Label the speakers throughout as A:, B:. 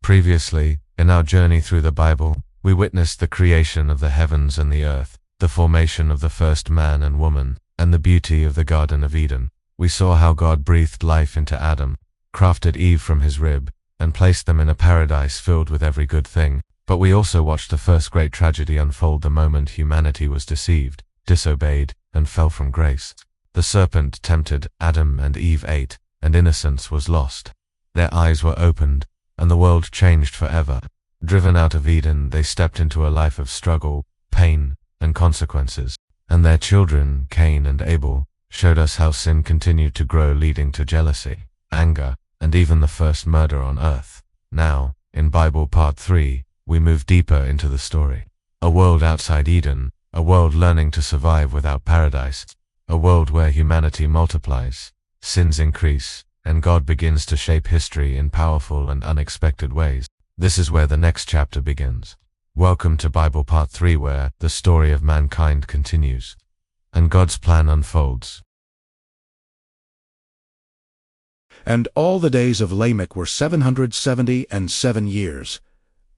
A: Previously, in our journey through the Bible, we witnessed the creation of the heavens and the earth, the formation of the first man and woman, and the beauty of the Garden of Eden. We saw how God breathed life into Adam, crafted Eve from his rib, and placed them in a paradise filled with every good thing. But we also watched the first great tragedy unfold the moment humanity was deceived, disobeyed, and fell from grace. The serpent tempted, Adam and Eve ate, and innocence was lost. Their eyes were opened, and the world changed forever. Driven out of Eden, they stepped into a life of struggle, pain, and consequences. And their children, Cain and Abel, showed us how sin continued to grow, leading to jealousy, anger, and even the first murder on earth. Now, in Bible Part 3, we move deeper into the story. A world outside Eden, a world learning to survive without paradise, a world where humanity multiplies, sins increase, and God begins to shape history in powerful and unexpected ways. This is where the next chapter begins. Welcome to Bible Part 3, where the story of mankind continues, and God's plan unfolds.
B: And all the days of Lamech were 777 years,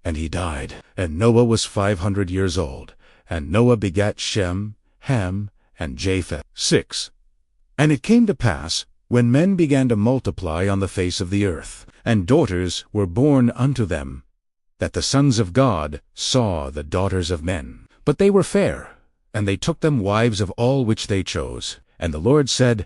B: and he died. And Noah was 500 years old, and Noah begat Shem, Ham, and Japheth. 6. And it came to pass, when men began to multiply on the face of the earth, and daughters were born unto them, that the sons of God saw the daughters of men. But they were fair, and they took them wives of all which they chose. And the Lord said,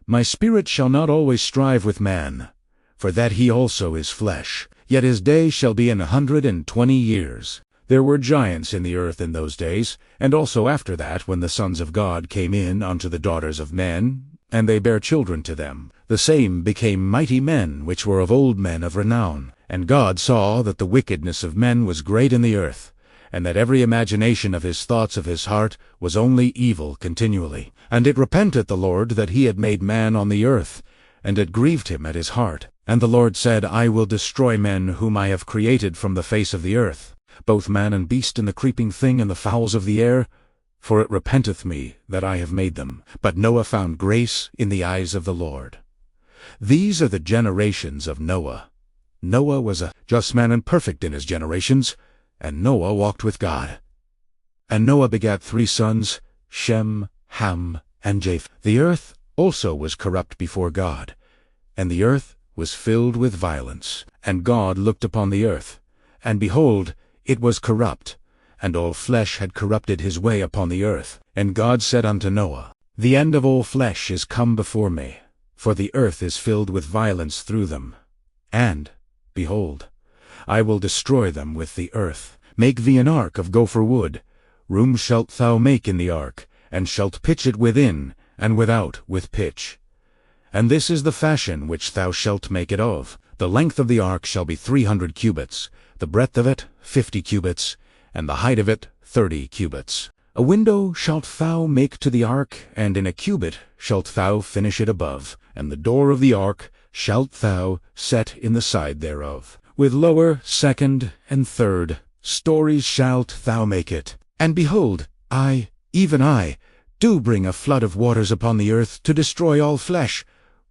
B: My spirit shall not always strive with man, for that he also is flesh, yet his day shall be 120 years. There were giants in the earth in those days, and also after that, when the sons of God came in unto the daughters of men, and they bare children to them. The same became mighty men, which were of old men of renown. And God saw that the wickedness of men was great in the earth, and that every imagination of his thoughts of his heart was only evil continually. And it repented the Lord that he had made man on the earth, and it grieved him at his heart. And the Lord said, I will destroy men whom I have created from the face of the earth, both man and beast, and the creeping thing, and the fowls of the air, for it repenteth me that I have made them. But Noah found grace in the eyes of the Lord. These are the generations of Noah. Noah was a just man and perfect in his generations, and Noah walked with God. And Noah begat 3 sons, Shem, Ham, and Japheth. The earth also was corrupt before God, and the earth was filled with violence. And God looked upon the earth, and behold, it was corrupt, and all flesh had corrupted his way upon the earth. And God said unto Noah, The end of all flesh is come before me, for the earth is filled with violence through them. And, behold, I will destroy them with the earth. Make thee an ark of gopher wood. Room shalt thou make in the ark, and shalt pitch it within, and without with pitch. And this is the fashion which thou shalt make it of. The length of the ark shall be 300 cubits, the breadth of it 50 cubits, and the height of it 30 cubits. A window shalt thou make to the ark, and in a cubit shalt thou finish it above. And the door of the ark shalt thou set in the side thereof. With lower, second, and third stories shalt thou make it. And behold, I, even I, do bring a flood of waters upon the earth to destroy all flesh,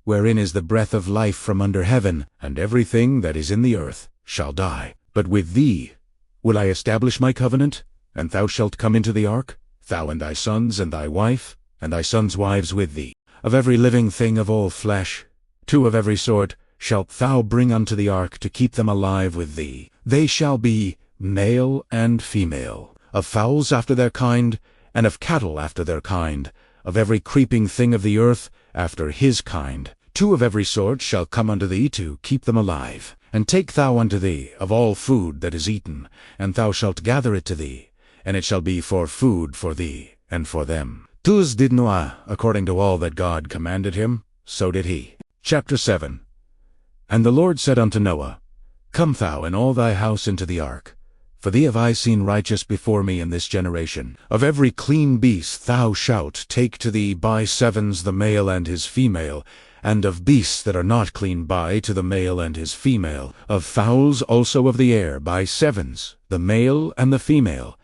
B: wherein is the breath of life from under heaven, and everything that is in the earth shall die. But with thee will I establish my covenant, and thou shalt come into the ark, thou and thy sons and thy wife, and thy sons' wives with thee. Of every living thing of all flesh, 2 of every sort shalt thou bring unto the ark to keep them alive with thee. They shall be male and female, of fowls after their kind, and of cattle after their kind, of every creeping thing of the earth after his kind. 2 of every sort shall come unto thee to keep them alive. And take thou unto thee of all food that is eaten, and thou shalt gather it to thee, and it shall be for food for thee and for them. Thus did Noah, according to all that God commanded him, so did he. Chapter 7. And the Lord said unto Noah, Come thou and all thy house into the ark, for thee have I seen righteous before me in this generation. Of every clean beast thou shalt take to thee by 7s the male and his female, and of beasts that are not clean by to the male and his female, of fowls also of the air by 7s, the male and the female,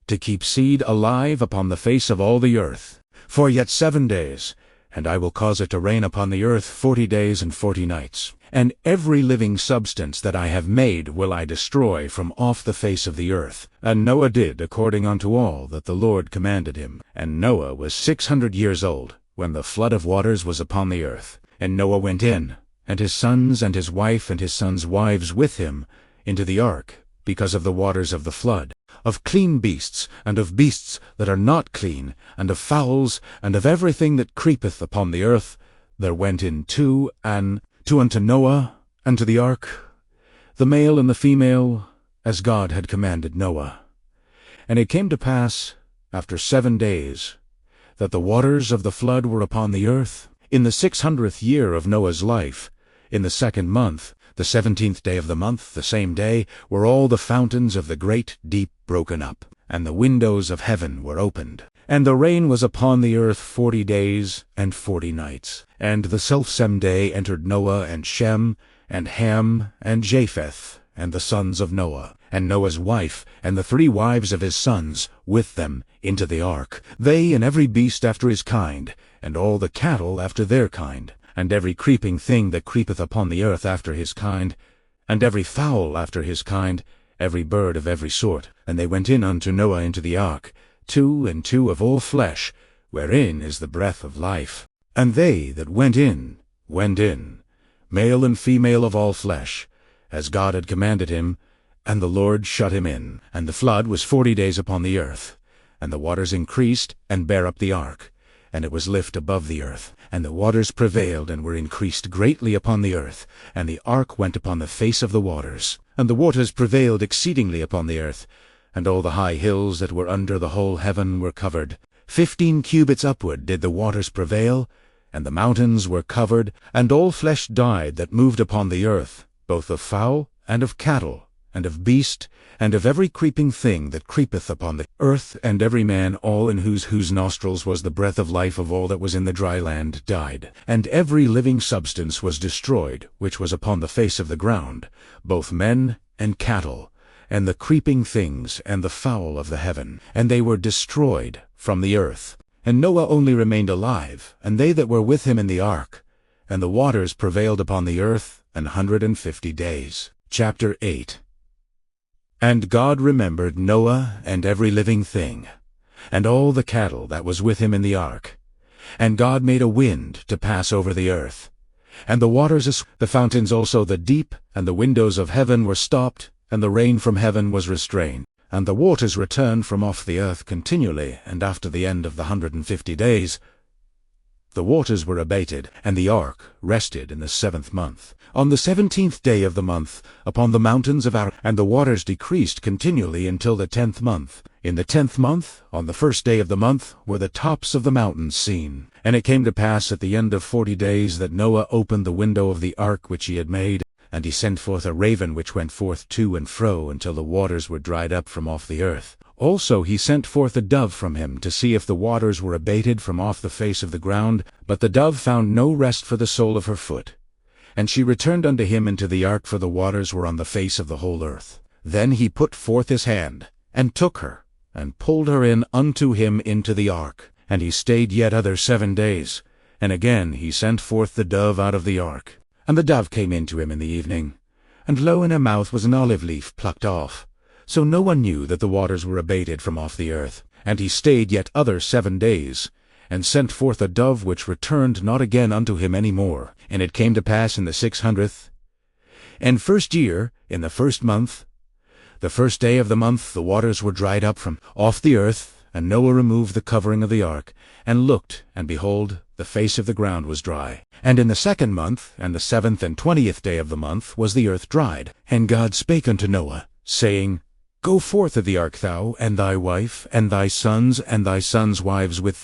B: to keep seed alive upon the face of all the earth. For yet 7 days, and I will cause it to rain upon the earth 40 days and 40 nights. And every living substance that I have made will I destroy from off the face of the earth. And Noah did according unto all that the Lord commanded him. And Noah was 600 years old, when the flood of waters was upon the earth. And Noah went in, and his sons and his wife and his sons' wives with him, into the ark, because of the waters of the flood, of clean beasts, and of beasts that are not clean, and of fowls, and of everything that creepeth upon the earth. There went in two unto Noah, and to the ark, the male and the female, as God had commanded Noah. And it came to pass, after 7 days, that the waters of the flood were upon the earth, in the 600th year of Noah's life, in the 2nd month, the 17th day of the month, the same day, were all the fountains of the great deep broken up, and the windows of heaven were opened. And the rain was upon the earth 40 days and 40 nights. And the selfsame day entered Noah and Shem, and Ham, and Japheth, and the sons of Noah, and Noah's wife, and the 3 wives of his sons, with them, into the ark, they and every beast after his kind, and all the cattle after their kind, and every creeping thing that creepeth upon the earth after his kind, and every fowl after his kind, every bird of every sort. And they went in unto Noah into the ark, 2 and 2 of all flesh, wherein is the breath of life. And they that went in, male and female of all flesh, as God had commanded him, and the Lord shut him in. And the flood was 40 days upon the earth, and the waters increased, and bare up the ark, and it was lift above the earth. And the waters prevailed, and were increased greatly upon the earth, and the ark went upon the face of the waters. And the waters prevailed exceedingly upon the earth, and all the high hills that were under the whole heaven were covered. 15 cubits upward did the waters prevail, and the mountains were covered, and all flesh died that moved upon the earth, both of fowl, and of cattle, and of beast, and of every creeping thing that creepeth upon the earth, and every man all in whose nostrils was the breath of life of all that was in the dry land died. And every living substance was destroyed, which was upon the face of the ground, both men and cattle, and the creeping things, and the fowl of the heaven, and they were destroyed from the earth. And Noah only remained alive, and they that were with him in the ark, and the waters prevailed upon the earth 150 days. Chapter 8. And God remembered Noah and every living thing, and all the cattle that was with him in the ark. And God made a wind to pass over the earth, and the waters, the fountains also, the deep, and the windows of heaven were stopped, and the rain from heaven was restrained. And the waters returned from off the earth continually, and after the end of the 150 days, the waters were abated, and the ark rested in the 7th month, on the 17th day of the month, upon the mountains of Ararat. And the waters decreased continually until the 10th month. In the 10th month, on the 1st day of the month, were the tops of the mountains seen. And it came to pass at the end of 40 days that Noah opened the window of the ark which he had made, and he sent forth a raven which went forth to and fro until the waters were dried up from off the earth. Also he sent forth a dove from him to see if the waters were abated from off the face of the ground. But the dove found no rest for the sole of her foot. And she returned unto him into the ark, for the waters were on the face of the whole earth. Then he put forth his hand, and took her, and pulled her in unto him into the ark. And he stayed yet other 7 days. And again he sent forth the dove out of the ark. And the dove came in to him in the evening, and lo, in her mouth was an olive leaf plucked off. So no one knew that the waters were abated from off the earth. And he stayed yet other 7 days, and sent forth a dove which returned not again unto him any more. And it came to pass in the 600th and 1st year, in the 1st month, the 1st day of the month, the waters were dried up from off the earth. And Noah removed the covering of the ark, and looked, and behold, the face of the ground was dry. And in the 2nd month, and the 7th and 20th day of the month, was the earth dried. And God spake unto Noah, saying, Go forth of the ark, thou, and thy wife, and thy sons' wives with